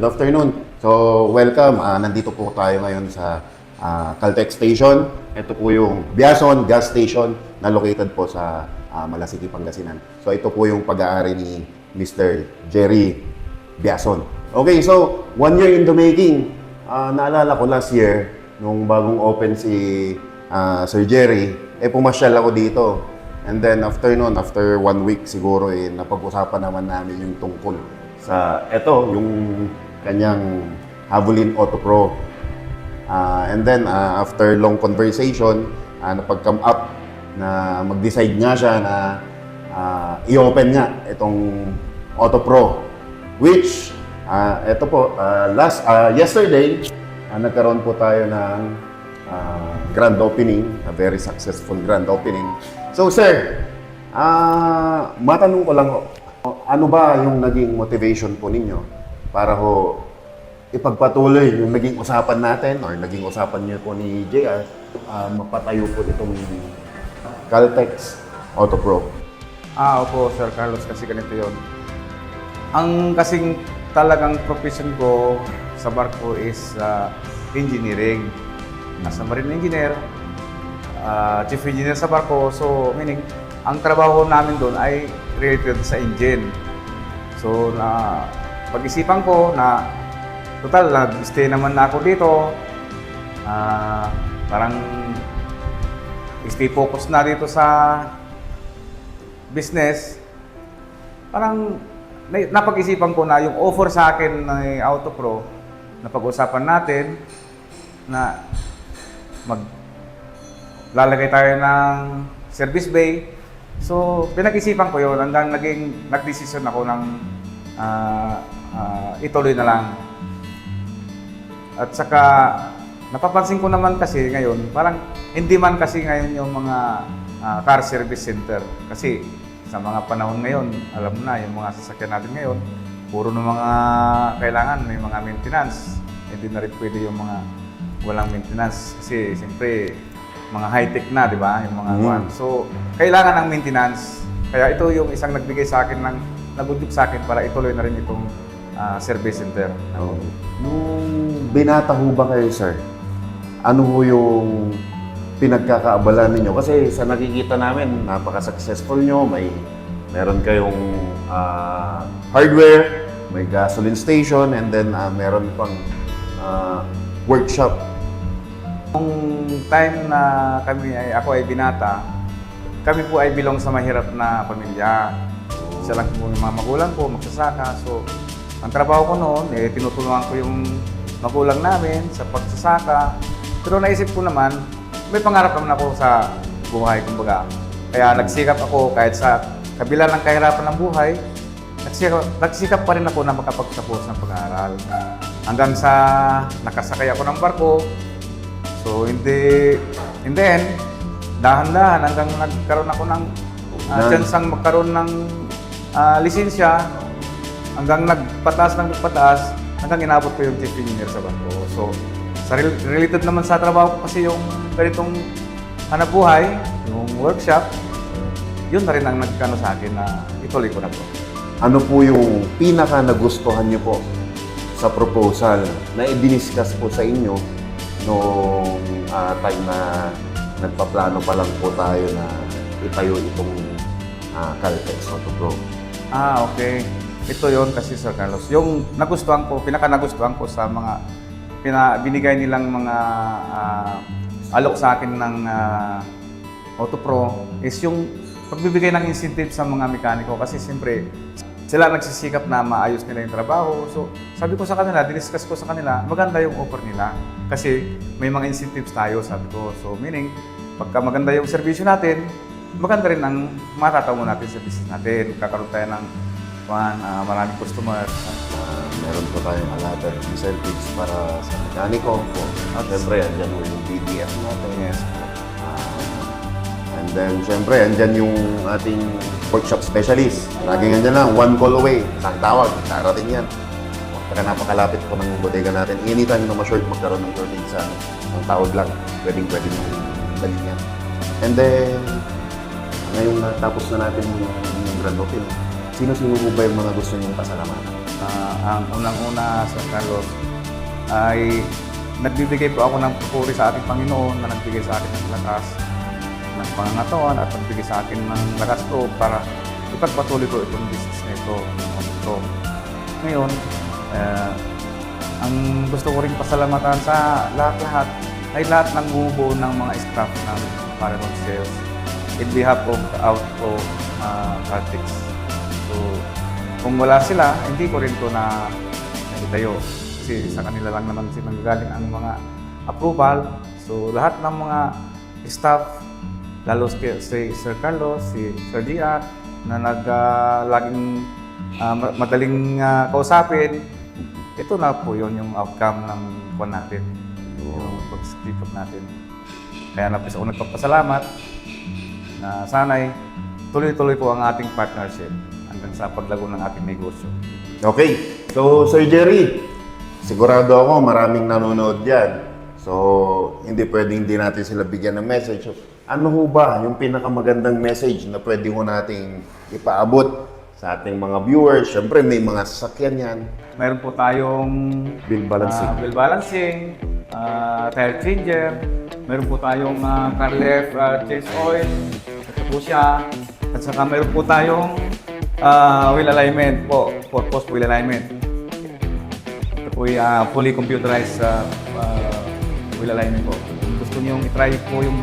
Good afternoon. So, welcome. Nandito po tayo ngayon sa Caltex Station. Ito po yung Biason Gas Station na located po sa Malasiki, Pangasinan. So, ito po yung pag-aari ni Mr. Jerry Biason. Okay, so 1 year in the making. Naalala ko last year, nung bagong open si Sir Jerry, pumasyal ako dito. And then after 1 week siguro, napag-usapan naman namin yung tungkol sa yung kanyang Havolin Auto Pro. And then after long conversation, napag-come up na mag-decide nga siya na i-open nga itong Auto Pro. Which, ito po, yesterday, nagkaroon po tayo ng grand opening, a very successful grand opening. So sir, matanong ko lang, ano ba yung naging motivation po ninyo para ipagpatuloy yung naging usapan natin or naging usapan niyo po ni JR, mapatayo po itong Caltex Auto Pro? Opo, Sir Carlos, kasi ganito yun. Ang kasing talagang profession ko sa barko is engineering. Nasa marine engineer, chief engineer sa barko. So, meaning, ang trabaho namin doon ay related sa engine. So, pag-isipan ko na total, nag-stay naman na ako dito. Parang stay focus na dito sa business. Parang napag-isipan ko na yung offer sa akin ng Auto Pro, napag-usapan natin na lalagay tayo ng service bay. So, pinag-isipan ko yun hanggang nag-decision ako ng ituloy na lang. At saka, napapansin ko naman kasi ngayon, parang hindi man kasi ngayon yung mga car service center. Kasi sa mga panahon ngayon, alam mo na, yung mga sasakyan natin ngayon, puro ng mga kailangan, may mga maintenance. Hindi na rin pwede yung mga walang maintenance. Kasi siyempre, mga high-tech na, di ba? Yung mga one. So, kailangan ng maintenance. Kaya ito yung isang nagbigay sa akin, nagudyok sa akin para ituloy na rin itong service center. Nung binata ho ba kayo, sir, ano ho yung pinagkakaabalan ninyo? Kasi sa nakikita namin, napaka-successful nyo. Meron kayong hardware, may gasoline station, and then meron pang workshop. Nung time na ako ay binata, kami po ay belong sa mahirap na pamilya. Isa lang po yung mga magulang ko, magsasaka. So, ang trabaho ko noon, tinutulungan ko yung magulang namin sa pagsasaka. Pero naisip ko naman, may pangarap naman ako sa buhay, kumbaga. Kaya nagsikap ako kahit sa kabila ng kahirapan ng buhay, nagsikap pa rin ako na makapagtapos ng pag-aaral. Hanggang sa nakasakay ako ng barko. So, in the end, dahan-dahan hanggang nagkaroon ako ng chansang magkaroon ng lisensya, hanggang nagpataas, hanggang inabot ko yung chief engineer sa barko. So, related naman sa trabaho ko kasi yung ganitong hanap buhay, yung workshop, yun na rin ang nagkano sa akin na ituloy ko na po. Ano po yung pinaka nagustuhan niyo po sa proposal na i-discuss po sa inyo noong time na nagpaplano pa lang po tayo na itayo itong Caltex Auto Pro? Okay. Ito yon kasi, Sir Carlos. Yung nagustuhan ko, pinaka-nagustuhan ko sa mga binigay nilang mga alok sa akin ng Auto Pro is yung pagbibigay ng incentive sa mga mekaniko. Kasi siyempre, sila nagsisikap na maayos nila yung trabaho. So, sabi ko sa kanila, diniscuss ko sa kanila, maganda yung offer nila. Kasi may mga incentives tayo, sabi ko. So, meaning, pagka maganda yung servisyo natin, maganda rin ang matataw natin sa business natin. Kakaroon tayo ng maraming customers. Meron po tayong allotted incentives para sa mekaniko po. At syempre, andyan po yung BDF natin. Yes. And then, syempre, andyan yung ating workshop specialist. Laging andyan lang, one call away. Isang tawag, darating yan. Kaya napakalapit po ng bodega natin. Anytime na ma-short magkaroon ng shortage sa ang tawag lang, pwedeng dalhin yan. And then, ngayong natapos na natin yung grand opening, sino-sino po ba yung mga gusto niyong pasalamatan? Ang unang-una sa Carlos ay nagbibigay po ako ng pupuri sa ating Panginoon na nagbigay sa akin ng lakas ng pangangatawan at nagbigay sa akin ng lakas ko para ipagpatuloy ko itong business na ito. Ngayon, ang gusto ko rin pasalamatan sa lahat-lahat ay lahat ng bumubuo ng mga staff ng Paragon Sales in behalf of the Outpo Caltex. So, kung wala sila, hindi ko rin ito na itayo. Kasi sa kanila lang naman sinanggaling ang mga approval. So, lahat ng mga staff, lalo si Sir Carlos, si Sir Gia, na laging madaling kausapin, ito na po yun yung outcome ng kuwan natin, yung pag-speak up natin. Kaya napis ako nagpapasalamat na sana'y tuloy-tuloy po ang ating partnership hanggang sa paglago ng ating negosyo. Okay. So, Sir Jerry, sigurado ako maraming nanonood yan. So, hindi pwedeng hindi natin sila bigyan ng message. So, ano ho ba yung pinakamagandang message na pwede ho nating ipaabot sa ating mga viewers? Siyempre, may mga sasakyan yan. Meron po tayong Bill balancing. wheel balancing, tire changer, meron po tayong car left change oil, ito po siya. At saka meron po tayong wheel alignment po, purpose wheel alignment. Ito po yung fully computerized wheel alignment po. Kung gusto niyo i-try po yung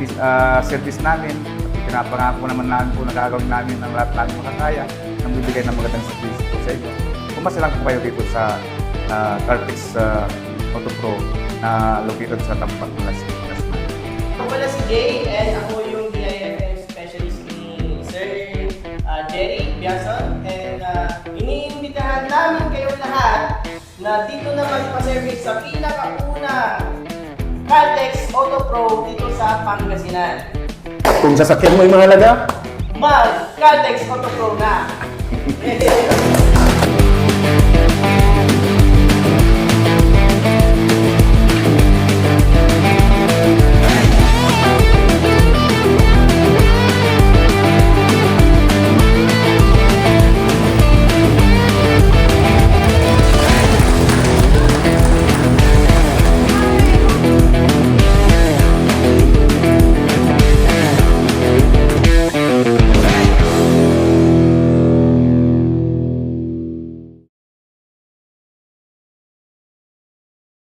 service namin, at pinapangako naman namin po na gagawin namin ang lahat namin makakaya nang bibigay ng magandang service po sa inyo. Pumasa lang po kayo dito sa Caltex Auto Pro na located sa Tampak, Malasig. Ako pala si Jay and ako yung DIFM specialist ni Sir Jerry Biason and iniimbitahan namin kayo lahat na dito na magpa-service sa pinakaunang Caltex Auto Pro dito sa Pangasinan. Kung sasakyan mo yung mahalaga, Mag Caltex Auto Pro na!